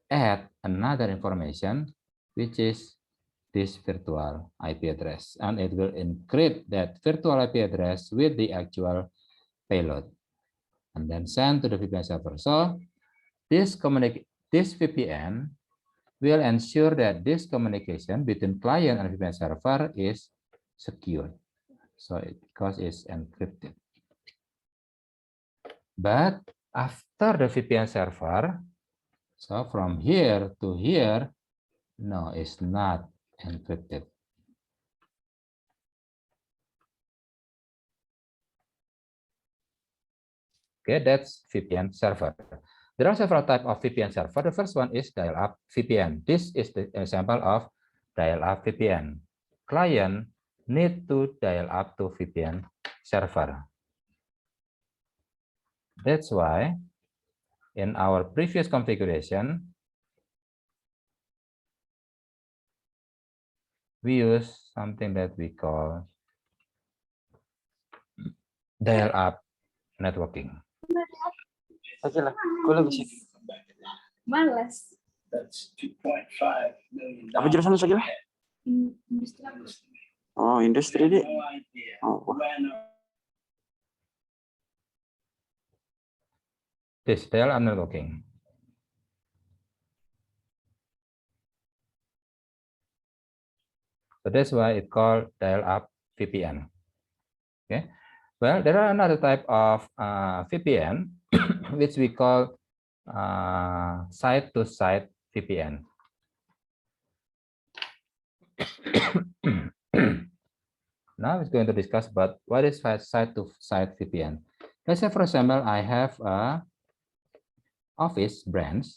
add another information, which is this virtual IP address, and it will encrypt that virtual IP address with the actual payload, and then send to the VPN server. So this VPN will ensure that this communication between client and VPN server is secure. So because it's encrypted. But after the VPN server, so from here to here, no, it's not encrypted. Okay, that's VPN server. There are several types of VPN server. The first one is dial-up VPN. This is the example of dial-up VPN. Client need to dial up to VPN server. That's why in our previous configuration, we use something that we call dial-up networking. Oke lah, gue bisa. Males. Apa jurusan lu Sakila? Industri. Oh, industri deh. Oh, This dial-up networking. So that's why it called dial-up VPN. Okay. Well, there are another type of VPN, which we call site-to-site VPN. Now we're going to discuss about what is site-to-site VPN. Let's say, for example, I have a office branch.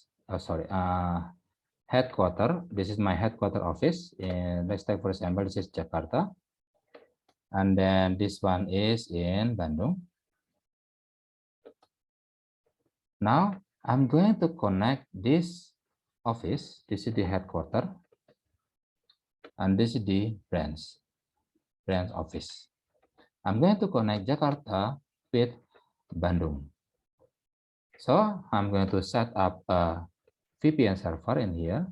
Headquarter. This is my headquarter office. Let's take, for example, this is Jakarta. And then this one is in Bandung. Now I'm going to connect this office. This is the headquarter. And this is the branch office. I'm going to connect Jakarta with Bandung. So I'm going to set up a VPN server in here.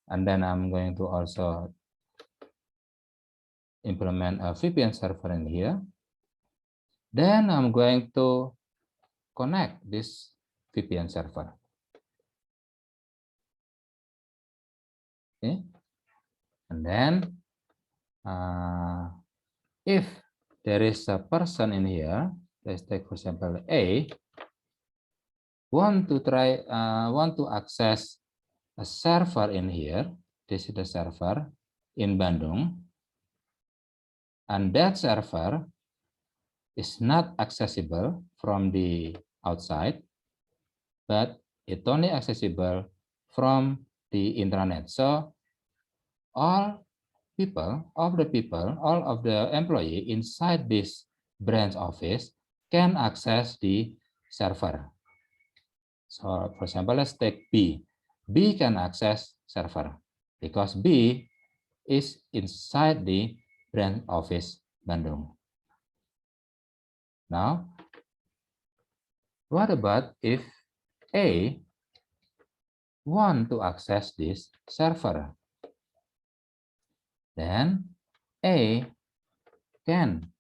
And then I'm going to also implement a VPN server in here. Then I'm going to connect this VPN server. Okay. And then if there is a person in here, let's take for example A, want to access a server in here. This is the server in Bandung, and that server is not accessible from the outside, but it only accessible from the intranet. So all of the employee inside this branch office can access the server. So for example, let's take B. B can access server because B is inside the branch office Bandung. Now, what about if A want to access this server? Then A can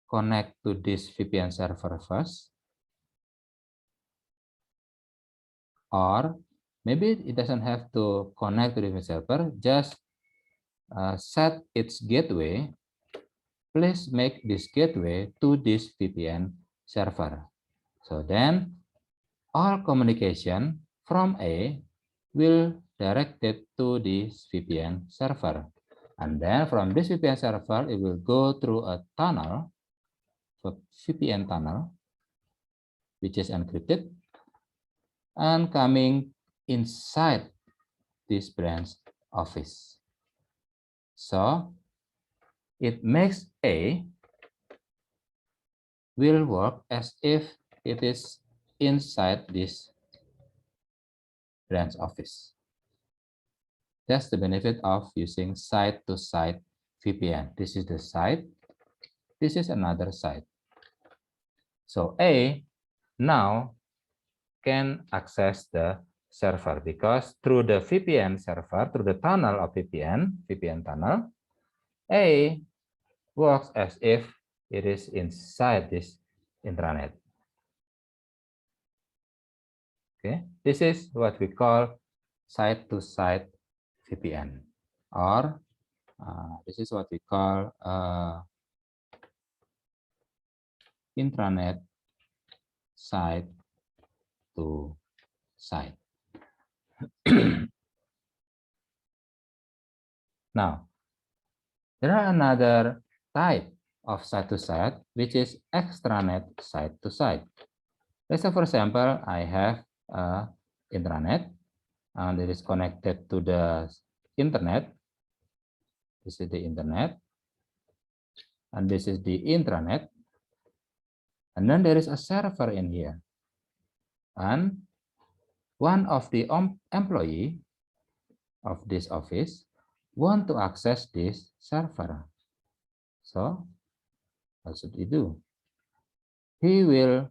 connect to this VPN server first, or maybe it doesn't have to connect to the VPN server, just set its gateway. Please make this gateway to this VPN server. So then all communication from A will direct it to this VPN server. And then from this VPN server, it will go through a tunnel, a VPN tunnel, which is encrypted, and coming inside this branch office. So it makes A will work as if it is inside this branch office. That's the benefit of using site-to-site VPN. This is the site. This is another site. So A now can access the server because through the VPN server, through the tunnel of VPN tunnel, A works as if it is inside this intranet. Okay, this is what we call site-to-site VPN, or this is what we call intranet site-to-site. Now, there are another type of site-to-site, which is extranet site-to-site. Let's say, for example, I have an intranet, and it is connected to the internet. This is the internet, and this is the intranet. And then there is a server in here. And one of the employee of this office want to access this server. So what should he do? He will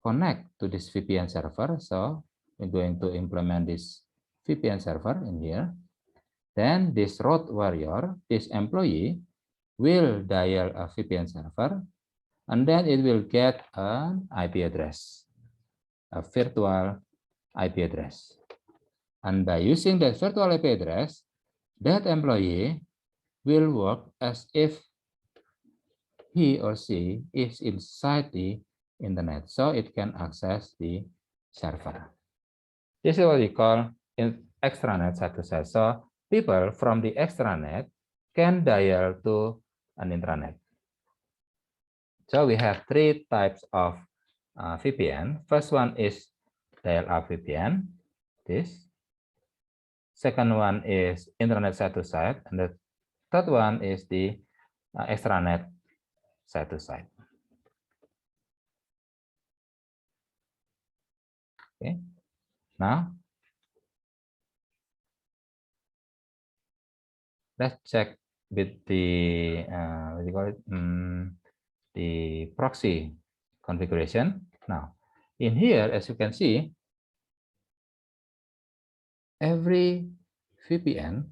connect to this VPN server. So we're going to implement this VPN server in here. Then this road warrior, this employee, will dial a VPN server, and then it will get an IP address, a virtual IP address. And by using that virtual IP address, that employee will work as if he or she is inside the internet, so it can access the server. This is what we call extranet side-to-side. So people from the extranet can dial to an intranet. So we have three types of VPN. First one is dial-up VPN. This. Second one is internet side-to-side, and the third one is the extranet side-to-side. Okay. Now let's check with the what do you call it? The proxy configuration. Now, in here, as you can see, every VPN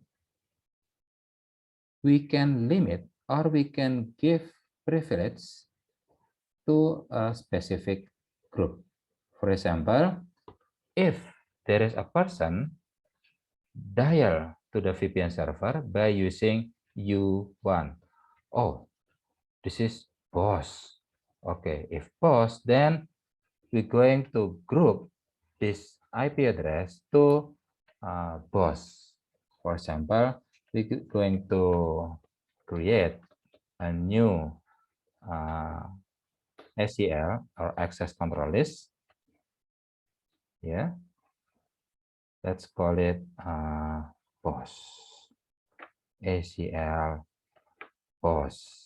we can limit or we can give privilege to a specific group. For example, if there is a person dial to the VPN server by using U1. Oh, this is boss. Okay, if boss, then we're going to group this IP address to boss. For example, we're going to create a new ACL or access control list. Yeah, let's call it boss. ACL boss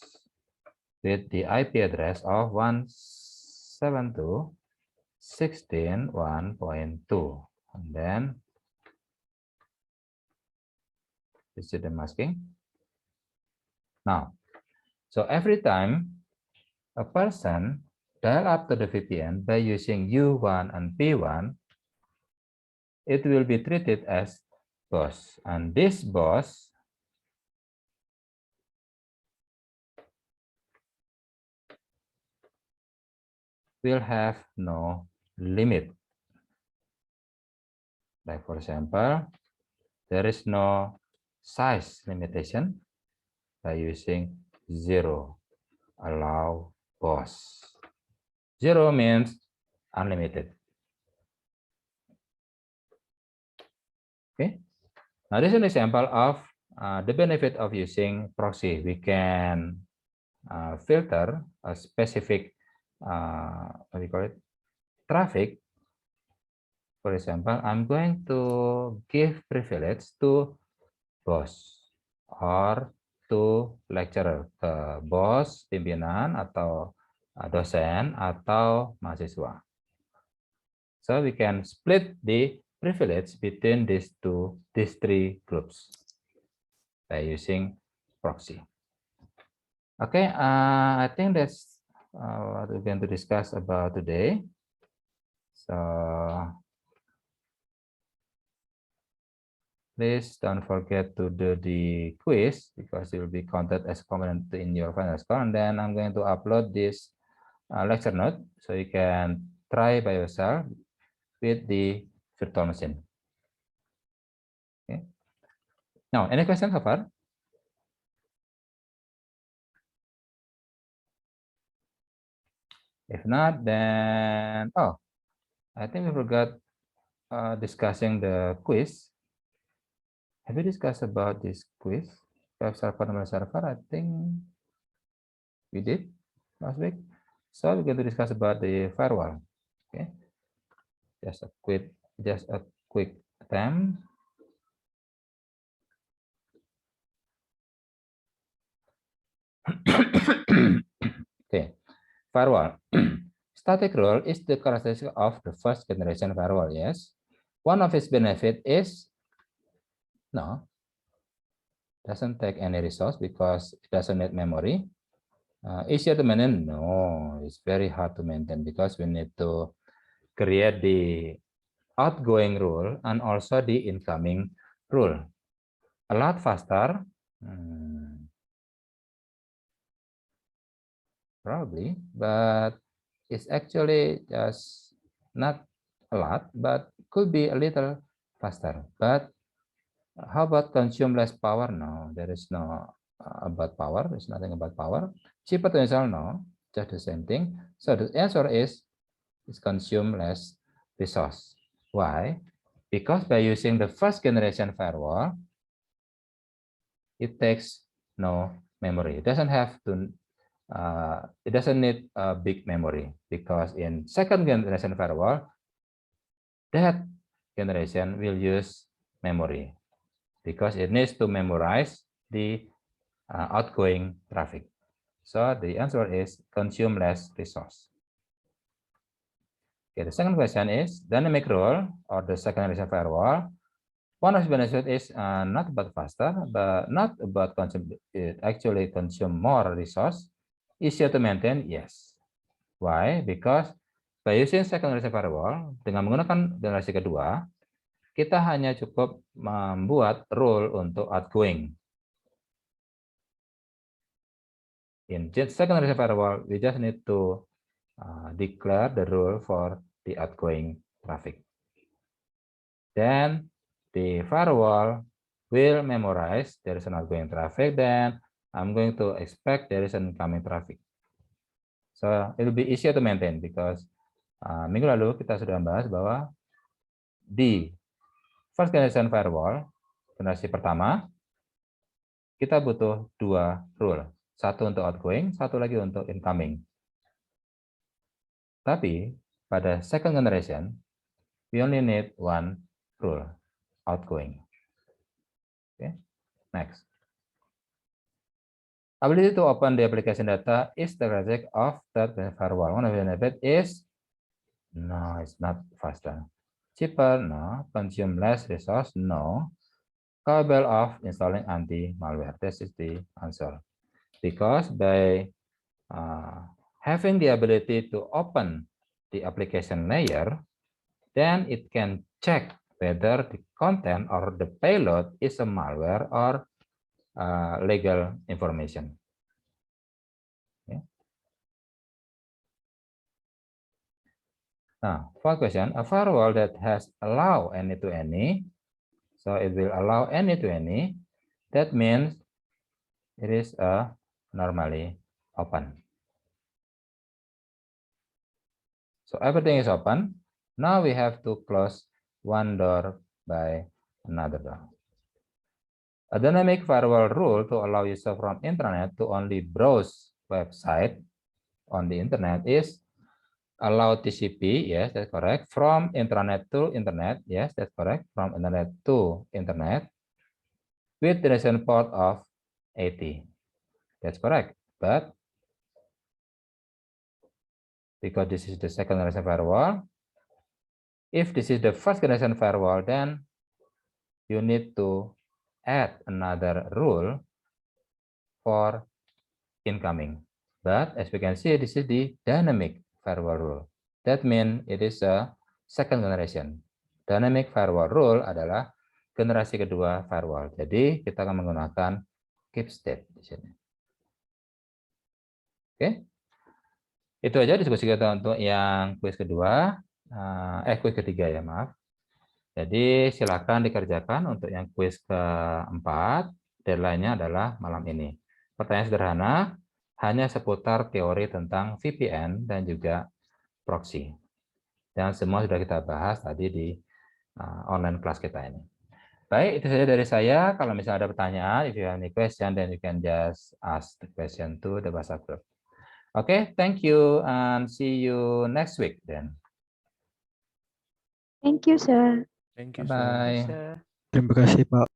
with the IP address of 172.16.1.2, and then this is the masking. Now, so every time a person dial up to the VPN by using U1 and P1, it will be treated as boss, and this boss will have no limit. Like for example, there is no size limitation by using 0, allow boss. 0 means unlimited. Okay. Now this is an example of the benefit of using proxy. We can filter a specific what do you call it, traffic. For example, I'm going to give privilege to boss or to lecturer, ke bos, pimpinan, atau dosen, atau mahasiswa. So we can split the privilege between these three groups by using proxy. Okay, I think that's what we're going to discuss about today. So please don't forget to do the quiz because it will be counted as a component in your final score. And then I'm going to upload this lecture note so you can try by yourself with the virtual machine. Okay. Now, any questions so far? If not, then I think we forgot discussing the quiz. Have you discussed about this quiz? Web server, normal server, I think we did last week. So we're going to discuss about the firewall. Okay, just a quick attempt. Okay, firewall. Static rule is the characteristic of the first generation firewall. Yes, one of its benefit is No, doesn't take any resource because it doesn't need memory. Easier to maintain? No, it's very hard to maintain because we need to create the outgoing rule and also the incoming rule. A lot faster, probably, but it's actually just not a lot, but could be a little faster. But how about consume less power? No, there is no about power. There's nothing about power. Cheaper to install? No, just the same thing. So the answer is consume less resource. Why? Because by using the first generation firewall, it takes no memory. It doesn't have to. It doesn't need a big memory because in second generation firewall, that generation will use memory because it needs to memorize the outgoing traffic. So the answer is consume less resource. Okay, the second question is dynamic rule or the second generation firewall. One of the benefits is not about faster, but not about consume. It actually consume more resource. Easier to maintain, yes. Why? Because by using second generation firewall, dengan menggunakan generasi kedua, kita hanya cukup membuat rule untuk outgoing. In second generation firewall, we just need to declare the rule for the outgoing traffic. Then the firewall will memorize there is an outgoing traffic, then I'm going to expect there is an incoming traffic. So it will be easier to maintain because minggu lalu kita sudah membahas bahwa di first generation firewall, generasi pertama, kita butuh dua rule. Satu untuk outgoing, satu lagi untuk incoming. Tapi pada second generation, we only need one rule, outgoing. Okay, next. Ability to open the application data is the characteristic of third generation firewall. One of the benefits is no, it's not faster. Cheaper, no. Consume less resource, no. Capable of installing anti-malware. This is the answer. Because by having the ability to open the application layer, then it can check whether the content or the payload is a malware or legal information. Okay. Now, fourth question, a firewall that has allow any to any, so it will allow any to any, that means it is a normally open. So everything is open. Now we have to close one door by another door. A dynamic firewall rule to allow user from internet to only browse website on the internet is allow TCP, yes, that's correct. From intranet to internet, yes, that's correct. From internet to internet with destination port of 80. That's correct. But because this is the second generation firewall, if this is the first generation firewall, then you need to add another rule for incoming. But as we can see, this is the dynamic firewall rule. That means it is a second generation. Dynamic firewall rule adalah generasi kedua firewall. Jadi kita akan menggunakan keep state di sini. Oke. Itu aja diskusi kita untuk yang kuis kedua. Kuis ketiga ya, maaf. Jadi silakan dikerjakan untuk yang kuis keempat. Deadline-nya adalah malam ini. Pertanyaan sederhana, hanya seputar teori tentang VPN dan juga proxy. Dan semua sudah kita bahas tadi di online kelas kita ini. Baik, itu saja dari saya. Kalau misalnya ada pertanyaan, if you have any question, then you can just ask the question to the WhatsApp group. Okay, thank you and see you next week then. Thank you, sir. Thank you, Bye-bye. sir. Terima kasih, Pak.